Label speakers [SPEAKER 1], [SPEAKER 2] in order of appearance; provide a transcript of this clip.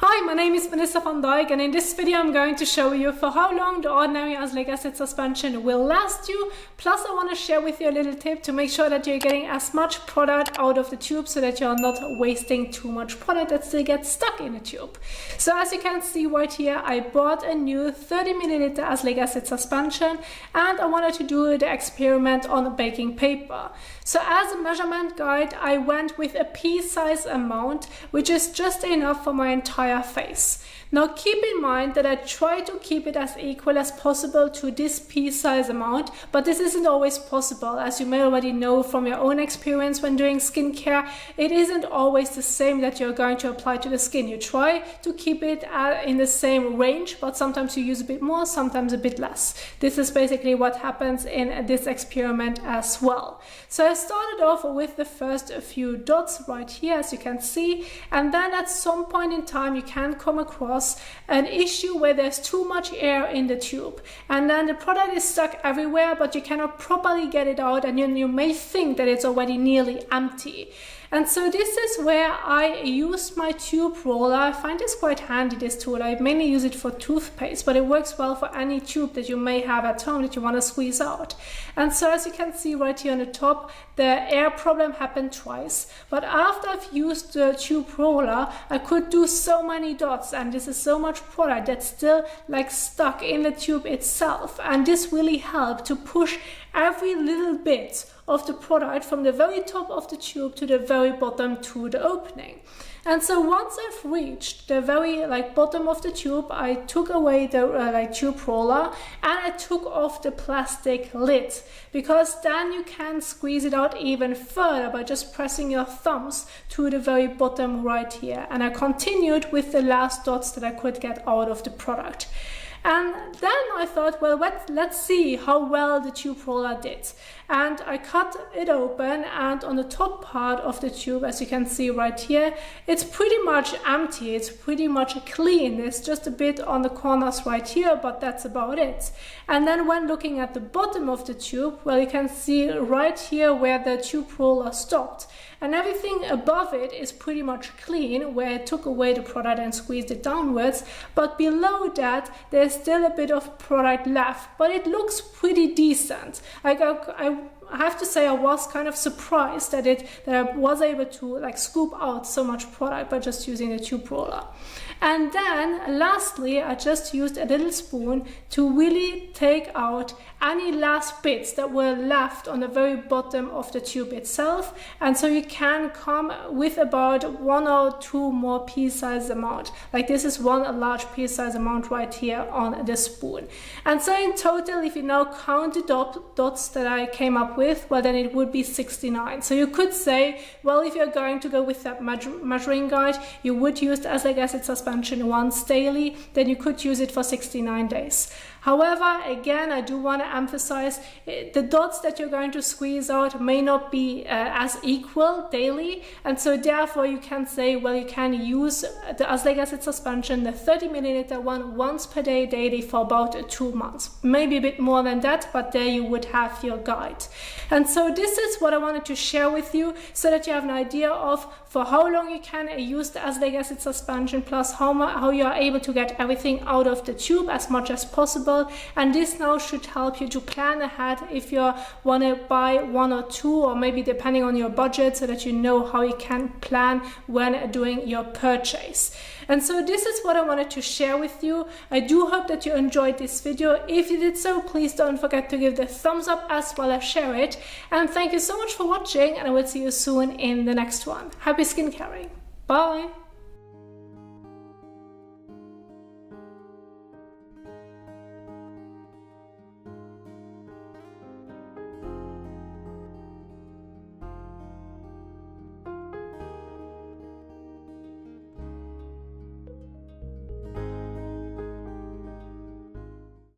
[SPEAKER 1] Hi, my name is Vanessa van Dijk, and in this video I'm going to show you for how long the ordinary azelaic acid suspension will last you. Plus I want to share with you a little tip to make sure that you're getting as much product out of the tube so that you're not wasting too much product that still gets stuck in the tube. So as you can see right here, I bought a new 30 ml azelaic acid suspension and I wanted to do the experiment on baking paper. So as a measurement guide, I went with a pea-size amount, which is just enough for my entire face. Now keep in mind that I try to keep it as equal as possible to this pea-size amount, but this isn't always possible. As you may already know from your own experience when doing skincare, it isn't always the same that you're going to apply to the skin. You try to keep it in the same range, but sometimes you use a bit more, sometimes a bit less. This is basically what happens in this experiment as well. So I started off with the first few dots right here, as you can see, and then at some point in time you can come across an issue where there's too much air in the tube, and then the product is stuck everywhere but you cannot properly get it out, and you may think that it's already nearly empty. And so this is where I used my tube roller. I find this quite handy, this tool. I mainly use it for toothpaste, but it works well for any tube that you may have at home that you want to squeeze out. And so as you can see right here on the top, the air problem happened twice. But after I've used the tube roller, I could do so many dots, and this is so much product that's still like stuck in the tube itself. And this really helped to push every little bit of the product from the very top of the tube to the very bottom to the opening. And so once I've reached the very bottom of the tube, I took away the tube roller and I took off the plastic lid, because then you can squeeze it out even further by just pressing your thumbs to the very bottom right here. And I continued with the last dots that I could get out of the product. And then I thought, well, let's see how well the tube roller did. And I cut it open, and on the top part of the tube, as you can see right here, it's pretty much empty. It's pretty much clean. There's just a bit on the corners right here, but that's about it. And then when looking at the bottom of the tube, well, you can see right here where the tube roller stopped. And everything above it is pretty much clean, where it took away the product and squeezed it downwards. But below that, there's still a bit of product left, but it looks pretty decent. I have to say I was kind of surprised that I was able to scoop out so much product by just using the tube roller. And then lastly, I just used a little spoon to really take out any last bits that were left on the very bottom of the tube itself. And so you can come with about 1 or 2 more pea-size amount. Like this is one large pea-size amount right here on the spoon. And so in total, if you now count the dots that I came up with, well, then it would be 69. So you could say, well, if you're going to go with that measuring guide, you would use the azelaic acid suspension once daily, then you could use it for 69 days. However, again, I do want to emphasize the dots that you're going to squeeze out may not be as equal daily, and so therefore you can say, well, you can use the azelaic acid suspension, the 30 ml one, once per day daily for about 2 months. Maybe a bit more than that, but there you would have your guide. And so this is what I wanted to share with you so that you have an idea of for how long you can use the azelaic acid suspension, plus how you are able to get everything out of the tube as much as possible. And this now should help you to plan ahead if you want to buy 1 or 2, or maybe depending on your budget, so that you know how you can plan when doing your purchase. And so this is what I wanted to share with you. I do hope that you enjoyed this video. If you did so, please don't forget to give the thumbs up as well as share it. And thank you so much for watching, and I will see you soon in the next one. Happy skincaring. Bye.